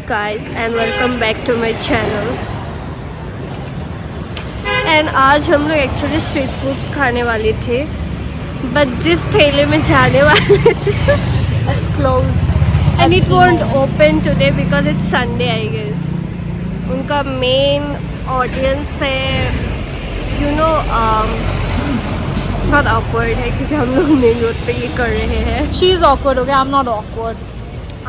guys and welcome back to my channel. And आज हम लोग एक्चुअली स्ट्रीट फूड्स खाने वाले थे, बट जिस ठेले में जाने वाले थे it's closed and it won't open today because it's Sunday I guess. उनका मेन ऑडियंस है, you know, बहुत awkward है क्योंकि हम लोग मेन रोड पे ये कर रहे हैं. She is awkward, okay? I'm not awkward.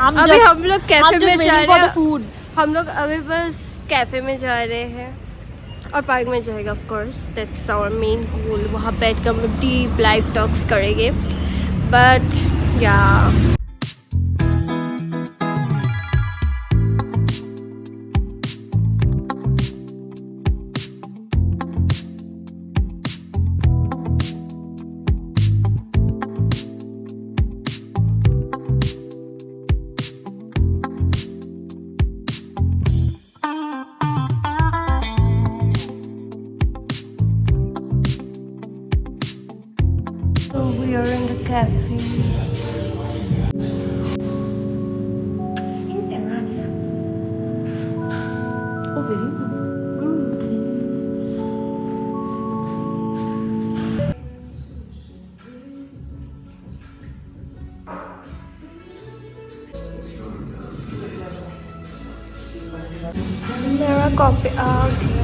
अभी हम लोग कैफे में जा रहे हैं. फूड हम लोग अभी बस कैफे में जा रहे हैं और पार्क में जाएगा of course. That's our main goal. वहाँ बैठ कर हम लोग डीप लाइफ टॉक्स करेंगे. But yeah we are in the cafe. Oh, very good. मेरा कॉफी आ गया.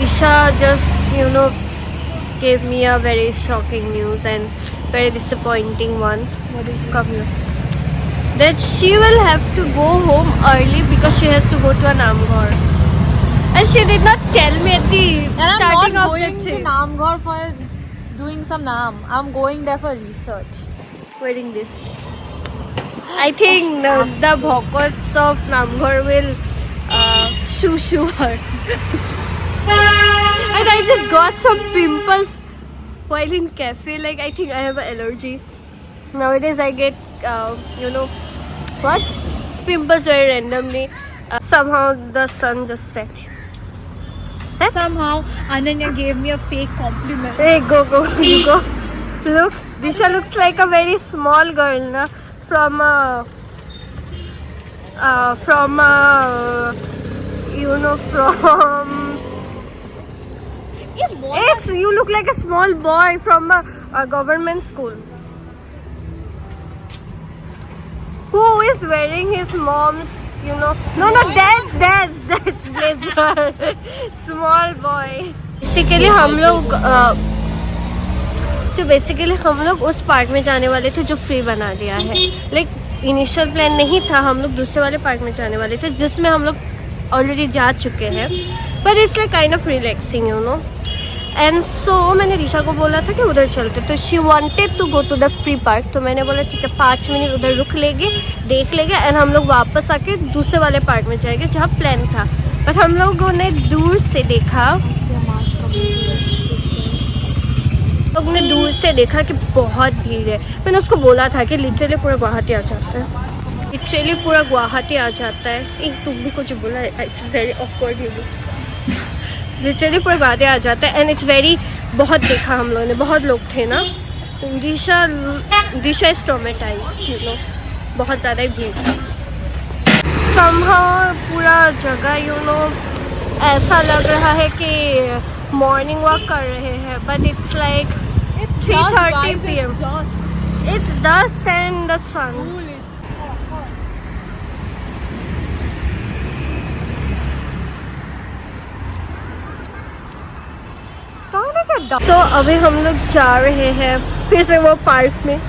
Isha just, you know, gave me a very shocking news and very disappointing one. What is it? Come here. That she will have to go home early because she has to go to a Namghar. And she did not tell me at the starting of the going to trip. Namghar for doing some Nam. I'm going there for research. Wearing this. I think the bhokots of Namghar will shoo her. And I just got some pimples while in cafe. Like I think I have an allergy. Nowadays I get, you know, what? Pimples very randomly. Somehow the sun just set. Somehow Ananya gave me a fake compliment. Hey, go, you go. Look, Disha looks like a very small girl, na? From you know, from. Yes, you look like a small boy from a government school. Who is wearing his mom's, you know? No, that's blazer. Small boy. Basically हम लोग उस park में जाने वाले थे जो free बना दिया है. लाइक इनिशियल प्लान नहीं था. हम लोग दूसरे वाले पार्क में जाने वाले थे जिसमें हम लोग ऑलरेडी जा चुके हैं. But it's like kind of relaxing, you know. And so मैंने ऋषा को बोला था कि उधर चलते. तो she wanted to go to the free park. तो मैंने बोला ठीक है 5 मिनट उधर रुक लेंगे, देख लेंगे एंड हम लोग वापस आके दूसरे वाले पार्क में जाएंगे जहाँ प्लान था. बट हम लोगों ने दूर से देखा, लोग ने दूर से देखा कि बहुत भीड़ है. मैंने उसको बोला था कि लिटरली पूरा गुवाहाटी आ जाता है. लिटरली पूरा गुवाहाटी आ जाता है. एक तुम भी कुछ बोला. It's very awkward. You literally पूरा गुवाहाटी आ जाता है एंड इट्स वेरी. बहुत देखा हम लोगों ने, बहुत लोग थे ना. दिशा इज ट्रॉमेटाइज्ड, यू नो. बहुत ज़्यादा ही भीड़ था. समहाउ पूरा जगह, यू नो, ऐसा लग रहा है कि मॉर्निंग वॉक कर रहे हैं. But it's like 3:30 PM. It's dust and the sun. So अभी हम लोग जा रहे हैं फिर से वो पार्क में.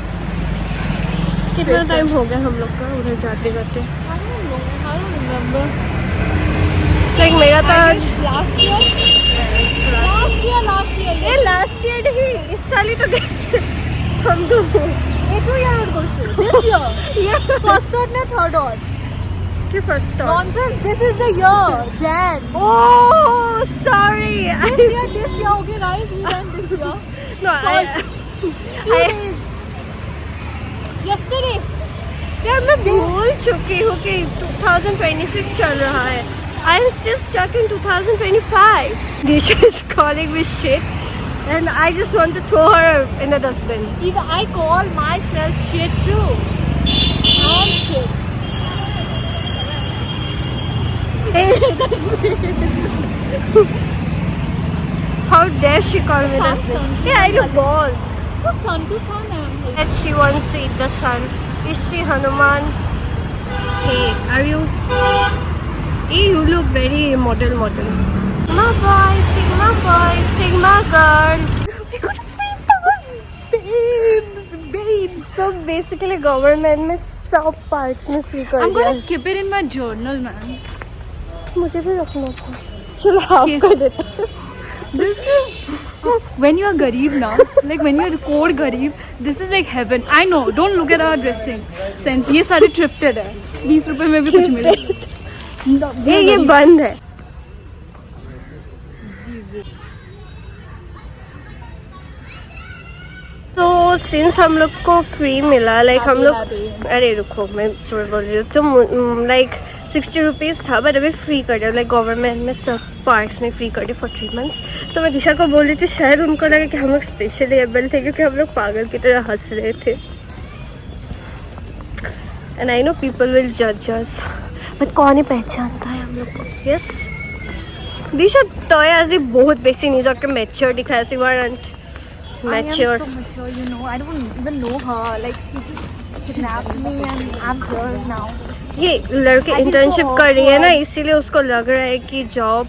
कितना टाइम हो गया हम लोग का उधर जाते जाते? I don't remember. लाइक मेरा था Last year. ये लास्ट ईयर ही, इस साल ही तो गए थे हम दो. 2 year old also. This year. First odd na third odd. कि first time. Nonsense. This is the year. Jan. Oh, sorry. This year. Okay, guys, we went this year. No, First. Few days. Yesterday. यार मैं भूल चुकी हूँ कि 2026 चल रहा है. I am still stuck in 2025. Disha is calling me shit, and I just want to throw her in the dustbin. Even I call myself shit too. I'm shit. How dare she call me that? Sun. Yeah, I do ball. Oh, sun to sun. And she wants to eat the sun. Is she Hanuman? Hey, are you? Hey, you look very model. Sigma boy, Sigma girl. We got babes. So basically, government में सब parks में free कर I'm दिया. gonna keep it in my journal, man. मुझे भी रखना था. चलो हाफ Yes. कर देते. This is when you are garib now, like when you are core garib, this is like heaven. I know. Don't look at our dressing sense. ये सारे thrifted है. 20 रुपए में भी कुछ मिले. ये बंद है. तो सिंस हम लोग को फ्री मिला, लाइक हम लोग, अरे रुको मैं सॉरी बोल रही हूँ, तो लाइक 60 रुपीज़ था, बट अभी फ्री कर दिया. लाइक गवर्नमेंट में सब पार्क्स में फ्री कर दिया फॉर 3 months. तो मैं दिशा को बोल रही थी, शायद उनको लगा कि हम लोग स्पेशली एबल थे क्योंकि हम लोग पागल की तरह हंस रहे थे. And I know people will जज अस, बट कौन ही पहचानता है हम लोग को. यस दिशा तो आज बहुत बेसी নিজকে ম্যাচিওর দেখাইছে. You are mature. I am so mature, you know. I don't even know her. Like she just kidnapped me and I'm here now. ये लड़की I feel इंटर्नशिप so कर रही है ना, awkward. इसीलिए उसको लग रहा है कि जॉब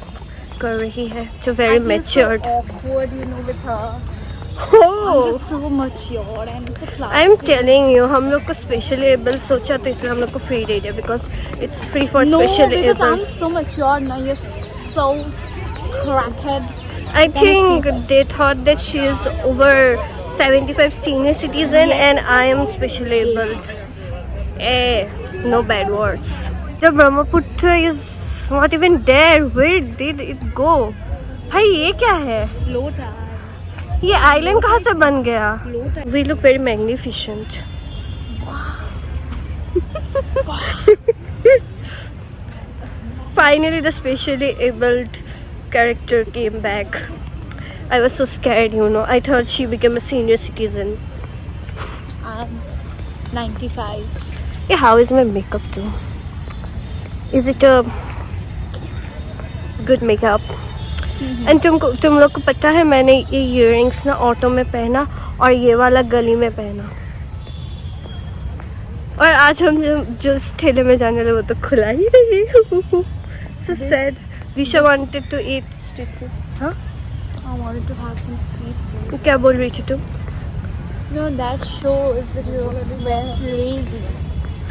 कर रही है. जो very I feel matured. so awkward, you know, with her. हो I'm just so mature and so classy. I am telling you, हम लोग को स्पेशली एबल सोचा तो इसलिए हम लोग को फ्री दे दिया because it's free for No, specially because able. I'm so mature now. You're so crackhead. I think they thought that she is over 75 senior citizen and I am specially able. No bad words. The Brahmaputra is not even there. Where did it go? भाई ये क्या है? Low tide. ये island कहाँ से बन गया? Low tide. We look very magnificent. Finally, the specially abled character came back. I was so scared, you know. I thought she became a senior citizen. I'm 95. Yeah, how is my makeup too? Is it a good makeup? And तुम लोग को पता है मैंने ये earrings ना auto में पहना और ये वाला गली में पहना. और आज हम जो इस ठेले में जाने वाले वो तो खुला ही नहीं. So sad. Disha wanted to eat street food. हाँ? I wanted to have some street food. क्या बोल रही थी तुम? No, that shows that you were lazy.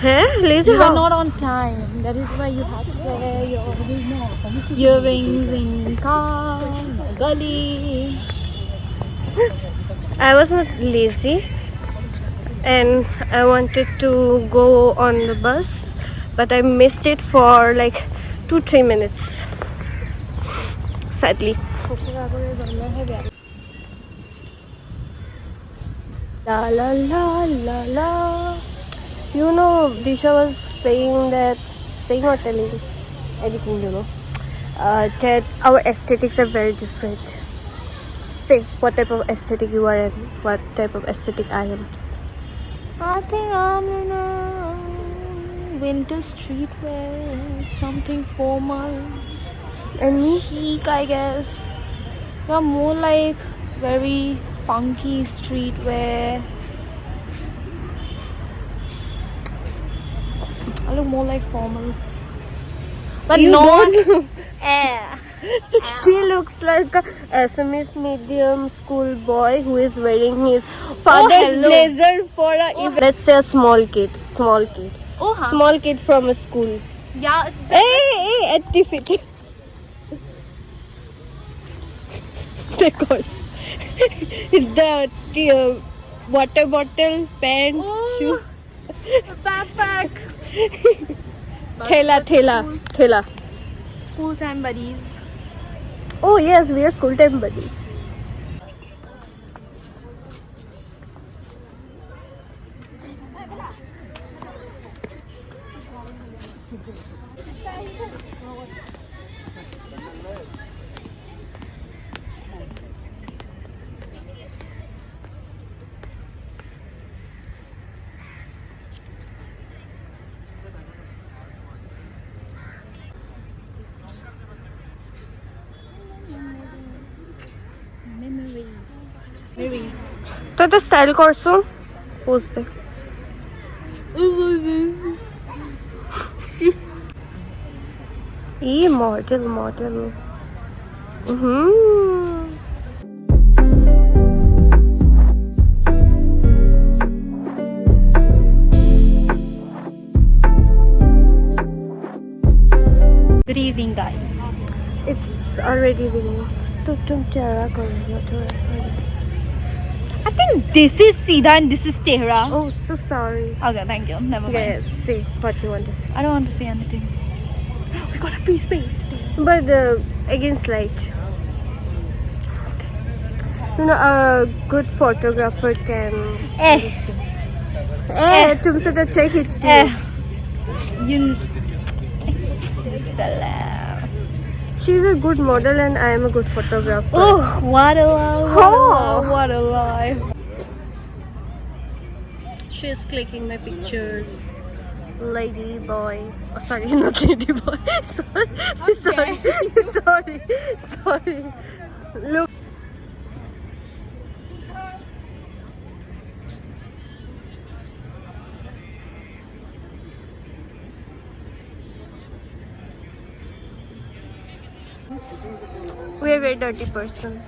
हैं? Lazy You were how? not on time. That is why you had to wear your earrings in car, gully. I was not lazy and I wanted to go on the bus, but I missed it for like 2-3 minutes. Sadly. La la la la la. You know, Disha was saying or telling, anything, you know, that our aesthetics are very different. Say what type of aesthetic you are and what type of aesthetic I am. I think I'm in a winter streetwear, something formal, And me? chic, I guess. You're more like very funky streetwear. I look more like formals. But You not don't. She looks like a SMS medium school boy who is wearing his father's hello. blazer for a event. Let's say a small kid. Oh, huh. Small kid from a school. Yeah. Hey, activity. The course. The water bottle, pen, shoe. Backpack. Thela. School time buddies. Oh yes, we are school time buddies. Memories. तो style course pose दे ये model Good evening, guys. It's already winning तो तुम क्या कर रही हो थोड़ा सा I think this is Sida and this is Tehra. Oh, so sorry. Okay, thank you. Never mind. Yes, say what you want to say. I don't want to say anything. We got a free space. But against light. You know, a good photographer can. तुमसे तो अच्छे खींचती हो. You. This fella. She's a good model and I am a good photographer. Oh, what a lie! What a lie! She is clicking my pictures. Lady boy. Oh, sorry, not lady boy. Sorry. Look. We are a very dirty person.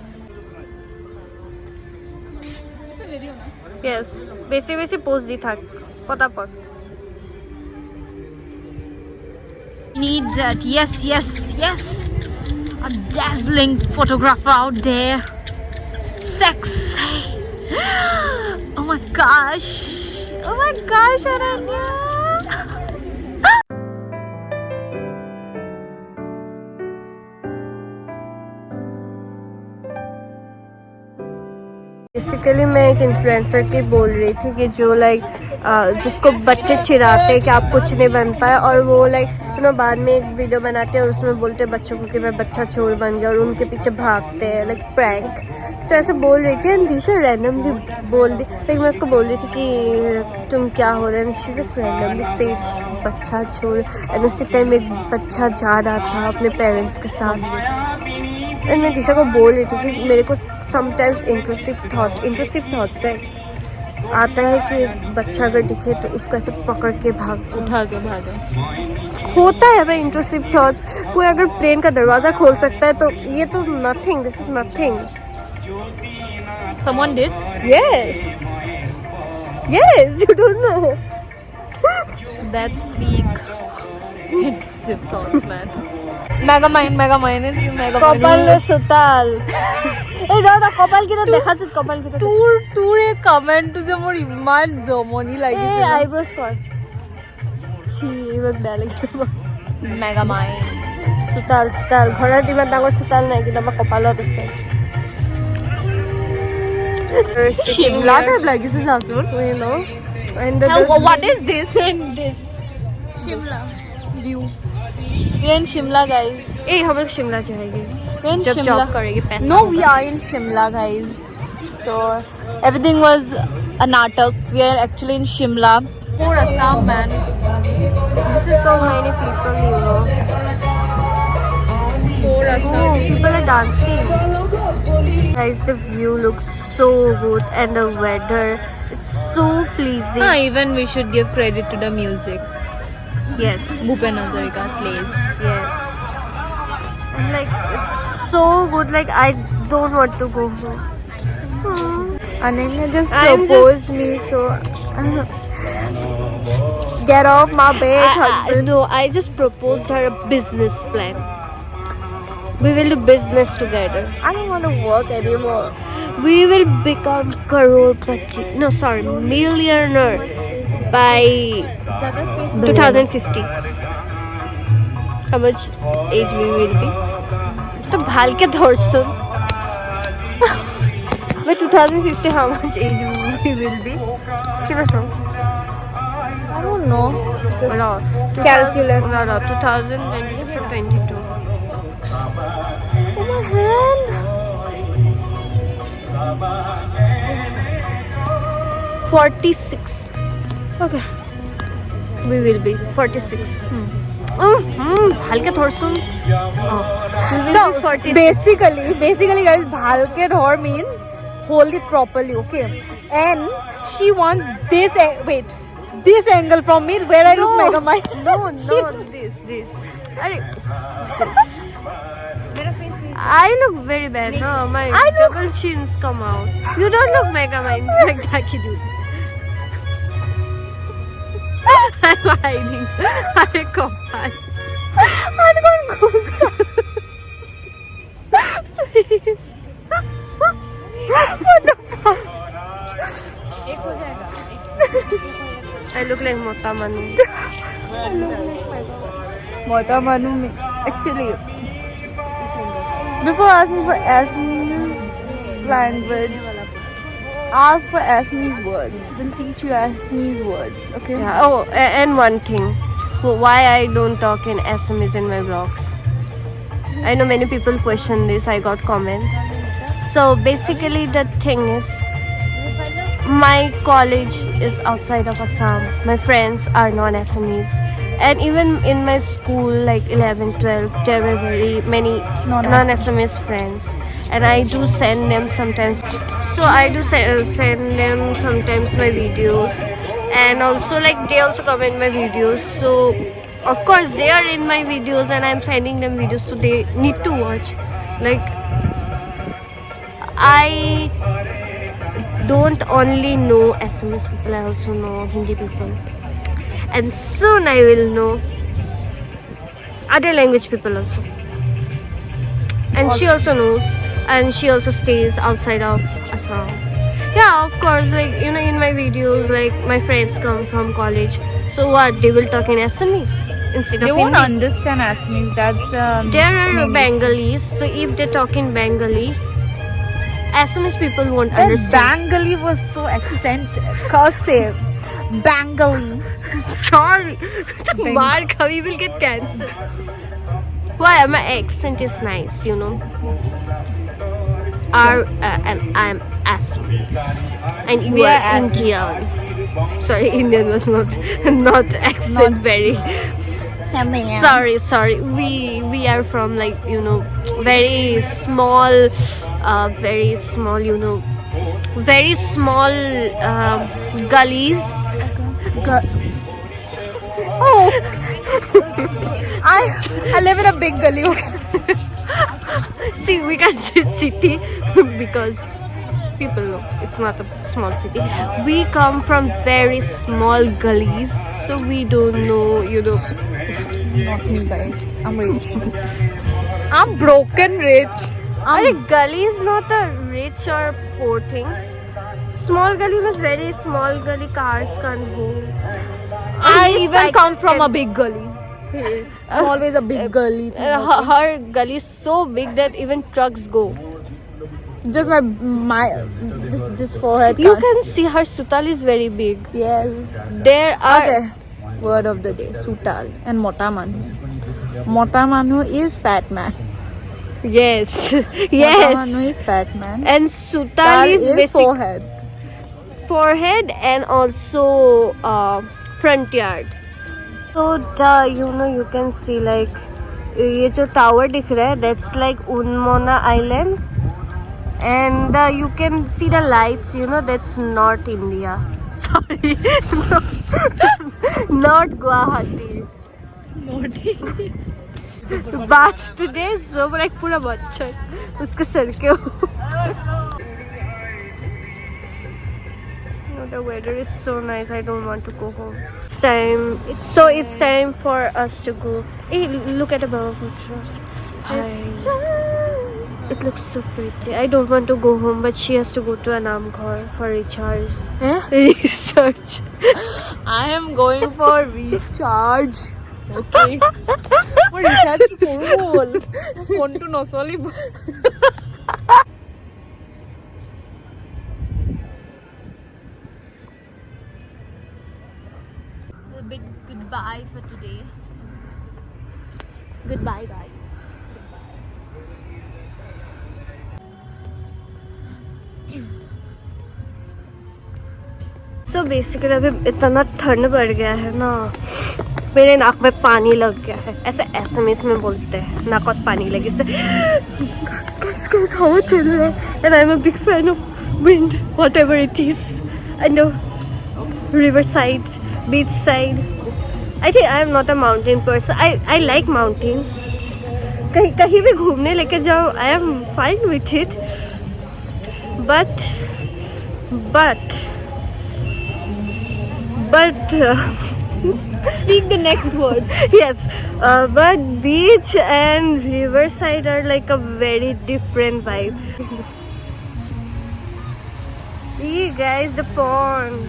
It's a video, no? Yes. Basic pose di thak. Patapat. Need that. Yes. A dazzling photographer out there. Sexy. Oh my gosh, Aranya. Basically मैं एक influencer की बोल रही थी कि जो like जिसको बच्चे चिढ़ाते हैं कि आप कुछ नहीं बन पाए और वो लाइक बाद में एक वीडियो बनाते हैं और उसमें बोलते हैं बच्चों को कि मैं बच्चा चोर बन गया और उनके पीछे भागते हैं लाइक प्रैंक. तो ऐसे बोल रही थी एंड दिशा रैंडमली बोल दी लाइक मैं उसको बोल रही थी कि तुम क्या हो रहे हैं. शी जस्ट रैंडमली से बच्चा चोर एंड उसी टाइम एक बच्चा जा रहा था अपने पेरेंट्स के साथ एंड मैं दिशा को बोल रही थी कि मेरे को समटाइम्स इंट्रूसिव थॉट्स है आता है कि एक बच्चा अगर दिखे तो उसको ऐसे पकड़ के उठा के भागे होता है भाई इंट्रूसिव थॉट्स. कोई अगर प्लेन का दरवाजा खोल सकता है तो ये तो nothing. This is nothing. Someone did? Yes, you don't know. That's peak intrusive thoughts, man. Mega mind is mega কপাল সুতাল এই দাদা কপাল কি তো দেখাছ কপাল কি তো তোৰ এই কমেণ্টটো যে মোৰ ইমান জমনি এই লাগিছে আইব্ৰ'জ কৰ ছি ইমান বেয়া লাগিছে মেগা মাইণ্ড সুতাল ঘৰত ইমান ডাঙৰ সুতাল নাই কিন্তু আমাৰ কপালত আছে শিমলা টাইপ লাগিছে চাচোন you know and what is this and this Shimla view we are in Shimla guys ए हम लोग शिमला जाएंगे we are in जब Shimla जॉब करेंगे पैसा no we are in Shimla guys so everything was a natak we are actually in Shimla poor Assam man this is so many people you know poor Assam oh, people are dancing guys the view looks so good and the weather it's so pleasing even we should give credit to the music yes Bhupen Hazarika slays yes Like it's so good. Like I don't want to go home. Ananya just I'm proposed me, so get off my back, husband. No, I just proposed her a business plan. We will do business together. I don't want to work anymore. We will become crorepati. No, sorry, millionaire by 2050. How much age we will be? तो भाल के धोरसुन. By 2050, how much age we will be? कितना सो? I don't know. Just No, calculate. No, 2026 or 22. Oh my hand. 46. Okay. We will be 46. हल्के थोड़ा सुन. We will No, be 46. basically, guys, bhalke dhor means hold it properly, okay? And she wants this. Wait, this angle from me where I look mega mind. No, this. Arey. I look very bad. No, my double chins come out. You don't look mega mind like Taki dude. I'm hiding. Arey kopal. I don't go. Please. What the fuck? I look like Mota Manu. Mota Manu means actually. Before asking for Assamese language, ask for Assamese words. We'll teach you Assamese words, okay? Yeah. Oh, and one thing. Why I don't talk in Assamese in my vlogs. I know many people question this. I got comments. So basically the thing is, my college is outside of Assam. My friends are non-Assamese. And even in my school, like 11, 12, there were very many non-Assamese friends. And I do send them sometimes. So I do send them sometimes my videos. And also like they also comment my videos. So of course they are in my videos and I'm sending them videos. So they need to watch. Like I don't only know Assamese people, I also know Hindi people. And soon I will know other language people also. And she also knows, and she also stays outside of Assam. Yeah, of course, like you know, in my videos, like my friends come from college. So what? They will talk in Assamese instead They of won't Hindi. understand Assamese. That's There are means. Bengalis, so if they talk in Bengali, Assamese people won't That understand. Bengali was so accented. Cursive. Bengali. Sorry, Mark, we will get cancelled. Why? My accent is nice, you know. And I'm Assamese, and you We are are Assamese. Indian. Sorry, Indian was not accent very. Sorry. We are from like you know very small, you know, very small gullies. Oh, I live in a big gully. Okay. See, we can say city because people know it's not a small city. We come from very small gullies, so we don't know, you know. Not me, guys. I'm rich. I'm broken rich. Are gully is not a rich or poor thing. Small gully was very small gully. Cars can't go. I even come from a big gully. I'm always a big gully. Her gully is so big that even trucks go. Just my this forehead. You can't- can see her sutal is very big. Yes. There are Okay. Word of the day: Sutal and Mota Manu. Mota Manu is fat man. yes, Mota Manu yes, is fat man. and sutal Tal is is basic forehead. and also front yard. So you know you can see like ये जो tower दिख रहा है that's like Unmona Island and you can see the lights, you know, that's North India. Sorry, not Guwahati. But today is so like पूरा बच्चा उसके sir के No, the weather is so nice. I don't want to go home. It's time for us to go. Hey, look at the Brahmaputra. It's time. It looks so pretty. I don't want to go home, but she has to go to Anamghar for recharge. Research. I am going for recharge. Okay. For recharge phone. Phone to nosoli. A big goodbye for today. Goodbye, guys. So basically अभी इतना ठंड बढ़ गया है ना, मेरे नाक में पानी लग गया है. ऐसे एसएमएस में बोलते हैं नाक में पानी लगे से हवा चल रहा है. And I'm a big fan of wind, whatever it is. And the riverside, beach side. I think I am not a mountain person. I like mountains. कहीं भी घूमने लेके जाओ, I am fine with it. But Speak the next word. yes, but beach and riverside are like a very different vibe. See guys, the pond.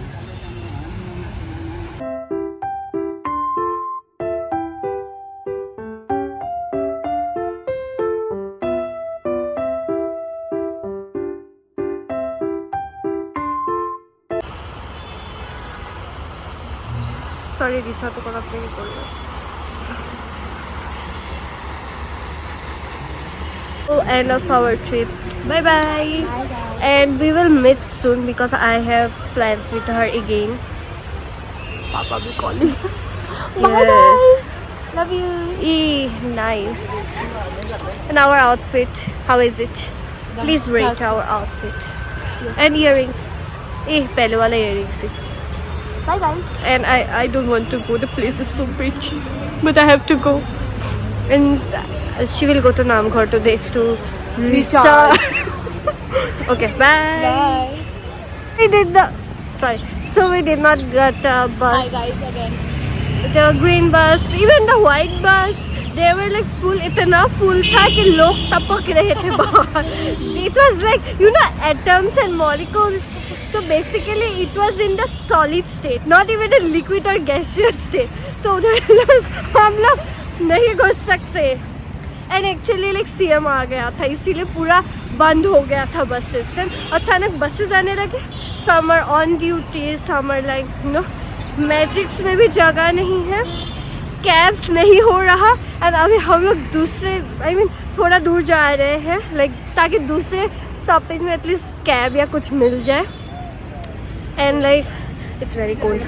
Sorry, Disha, to kora play korlo. End of our trip. Bye bye. And we will meet soon because I have plans with her again. Papa be calling. Bye guys. Love you. Nice. And our outfit, how is it? Please rate That's our outfit. And earrings. Pehle wala earrings. Bye, guys. And I don't want to go. The place is so pretty, but I have to go. And she will go to Namghar today to recharge. Okay, bye. Bye. So we did not get a bus. Bye, guys, again. The green bus, even the white bus, they were like full. इतना full था कि लोग टपक रहे थे बाहर. It was like, you know, atoms and molecules. So basically it was in the solid state, not even a liquid or gaseous state. तो उधर हम लोग नहीं घुस सकते. And actually like CM आ गया था, इसीलिए पूरा बंद हो गया था बस सिस्टम. अचानक बसेस आने लगे. Some are on duty, some are like, you know, मैजिक्स में भी जगह नहीं है, कैब्स नहीं हो रहा. एंड अभी हम लोग दूसरे थोड़ा दूर जा रहे हैं, लाइक ताकि दूसरे स्टॉपेज में एटलीस्ट कैब या कुछ मिल जाए. And like it's very cold.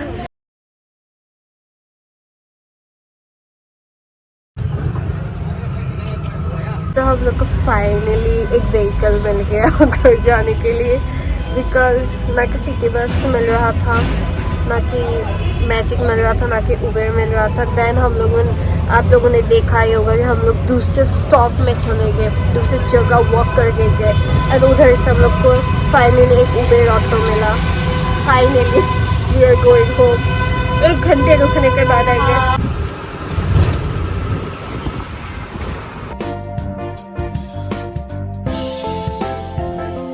तो हम लोग को फाइनली एक व्हीकल मिल गया घर जाने के लिए, बिकॉज ना कि सिटी बस मिल रहा था, ना कि मैजिक मिल रहा था, ना कि उबेर मिल रहा था. देन आप लोगों ने देखा ही होगा कि हम लोग दूसरे स्टॉप में चले गए, दूसरी जगह वॉक करके गए. एंड उधर से हम लोग को फाइनली एक उबेर ऑटो मिला. Finally we are going home. 1 घंटे रुकने के बाद आई गेस.